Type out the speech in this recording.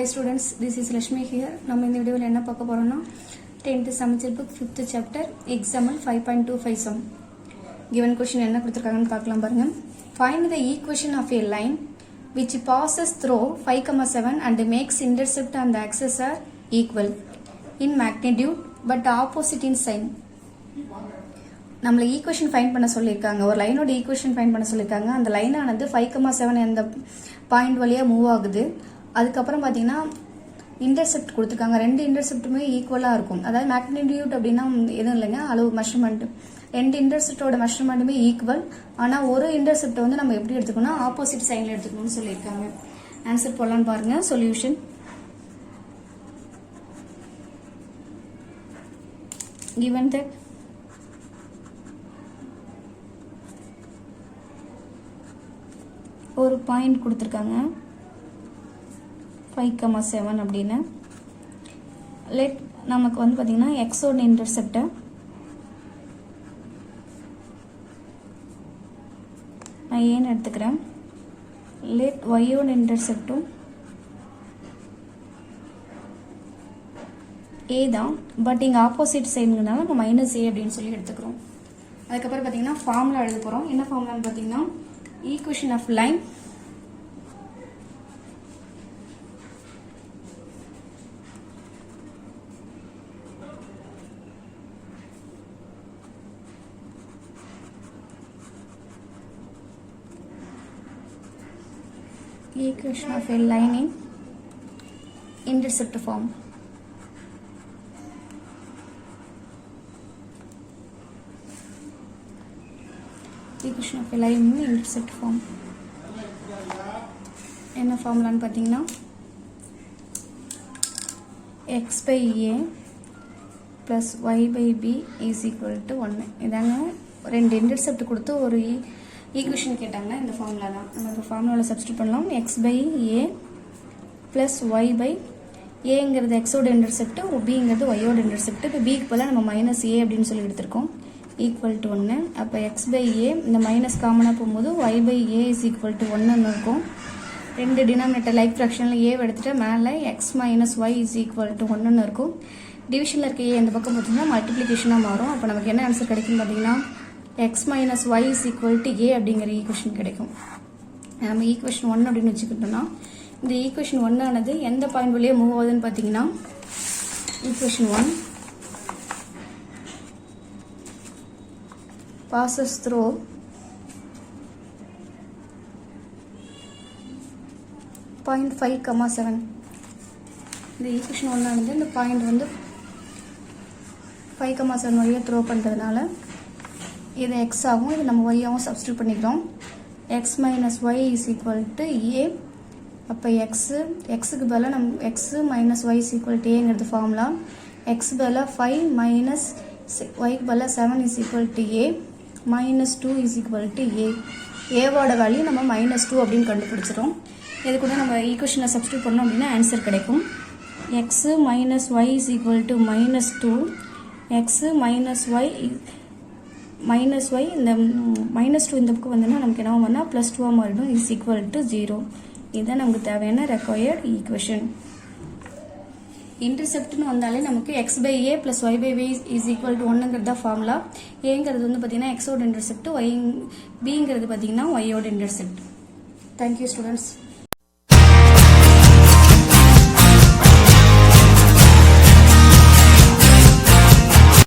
Hi students, this is Lakshmi here. நம்ம இந்த வீடியோல என்ன பார்க்க போறோம்னா 10th சமச்சீர் book 5th chapter example 5.25 sum. Given question என்ன கொடுத்திருக்காங்கன்னு பார்க்கலாம் பாருங்க. Find the equation of a line which passes through 5,7 and makes intercept on the axis are equal in magnitude but opposite in sign. நம்மள equation find பண்ண சொல்லியிருக்காங்க. ஒரு லைனோட equation find பண்ண சொல்லியிருக்காங்க. அந்த லைனானது 5,7 அந்த பாயிண்ட் வழியாக மூவ் ஆகுது. அதுக்கப்புறம் பார்த்தீங்கன்னா இன்டர்செப்ட் கொடுத்துருக்காங்க. ரெண்டு இன்டர்செப்ட்டுமே ஈக்குவலாக இருக்கும். அதாவது மேக்னிடியூட் அப்படின்னா எதுவும் இல்லைங்க, அளவு மெஷர்மெண்ட். ரெண்டு இன்டர்செப்டோட மெஷர்மெண்ட்டுமே ஈக்குவல். ஆனால் ஒரு இன்டர்செப்டை வந்து நம்ம எப்படி எடுத்துக்கணும்னா ஆப்போசிட் சைனில் எடுத்துக்கணும்னு சொல்லியிருக்காங்க. ஆன்சர் போடலான்னு பாருங்க. சொல்யூஷன் given that ஒரு பாயிண்ட் கொடுத்துருக்காங்க 5,7 அப்படின்னு. லெட் நமக்கு வந்து பார்த்தீங்கன்னா எக்ஸோட இன்டர்செப்டை நான் ஏன்னு எடுத்துக்கிறேன். லெட் ஒய்யோட இன்டர்செப்டும் ஏ தான், பட் இங்கே ஆப்போசிட் சைடுங்கிறதுனால நம்ம -a அப்படின்னு சொல்லி எடுத்துக்கிறோம். அதுக்கப்புறம் பார்த்தீங்கன்னா ஃபார்முலா எழுத போகிறோம். என்ன ஃபார்முலான்னு பார்த்தீங்கன்னா equation of line equation of a line in intercept form. Equation of a line in intercept form. என்ன ஃபார்முலான்னு பார்த்தீங்கன்னா x by a plus y by b is equal to 1. இதாங்க ரெண்டு இன்டர்செப்ட் கொடுத்து ஒரு ஈக்குவேஷன் கேட்டாங்க. இந்த ஃபார்முலா தான் நம்ம இப்போ ஃபார்முலாவில் சப்ஸ்டியூட் பண்ணலாம். x by a plus y by ஏங்கிறது எக்ஸோட இன்டர்செப்ட், பிங்கிறது ஒய்யோட இன்டர்செப்ட். இப்போ பிக்கு போல நம்ம -a அப்படின்னு சொல்லி எடுத்திருக்கோம். Equal to 1. அப்போ எக்ஸ் பை ஏ இந்த மைனஸ் காமனாக போகும்போது y by a is equal to 1 இருக்கும். ரெண்டு டினாமினேட்டர் லைக் ஃப்ராக்ஷனில் ஏ எடுத்துகிட்டு மேலே x minus Y is equal to 1 இருக்கும். டிவிஷனில் இருக்க ஏ இந்த பக்கம் பார்த்தீங்கன்னா மல்டிப்ளிகேஷனாக மாறும். அப்போ நமக்கு என்ன ஆன்சர் கிடைக்கும் பார்த்தீங்கன்னா X minus Y is equal to A அப்படிங்கிற ஈக்குவேஷன் கிடைக்கும். நம்ம ஈக்குவேஷன் 1 அப்படின்னு வச்சுக்கிட்டோம்னா இந்த ஈக்குவேஷன் 1 ஆனது எந்த பாயிண்ட் வழியாக மூவ் ஆகுதுன்னு பார்த்தீங்கன்னா ஈக்குவேஷன் 1 passes through point 5,7. இந்த ஈக்குவேஷன் 1 ஆனது இந்த பாயிண்ட் வந்து 5,7 வழியாக த்ரோ பண்ணுறதுனால இது எக்ஸ் ஆகும், இது நம்ம ஒய்யாகவும் சப்ஸ்டியூட் பண்ணிக்கிறோம். X minus Y is equal to A. அப்போ எக்ஸுக்கு பதிலாக நம்ம X minus Y is equal to ஏங்கிறது ஃபார்முலா. எக்ஸ் பதிலாக 5 மைனஸ் ஒய்க்கு பதிலாக 7 is equal to A. -2 is equal to a. ஏவோட வேல்யூ நம்ம -2 அப்படின்னு கண்டுபிடிச்சிடும். இது கூட நம்ம ஈக்குவேஷனில் சப்ஸ்டியூட் பண்ணோம் அப்படின்னா ஆன்சர் கிடைக்கும். X minus Y is equal to -2. X minus y இந்த -2 இந்த பக்கம் வந்தோன்னா நமக்கு என்ன பண்ணால் +2 மாறிடும். Is equal to 0. இதுதான் நமக்கு தேவையான ரெக்வயர்ட் ஈக்குவேஷன். இன்டர்செப்ட்னு வந்தாலே நமக்கு x by a plus y by b is equal to 1ங்கிறது தான் ஃபார்முலா. ஏங்கிறது வந்து பார்த்தீங்கன்னா எக்ஸோட இன்டர்செப்ட், பிங்கிறது பார்த்தீங்கன்னா ஒய்யோட இன்டர்செப்ட். Thank you students.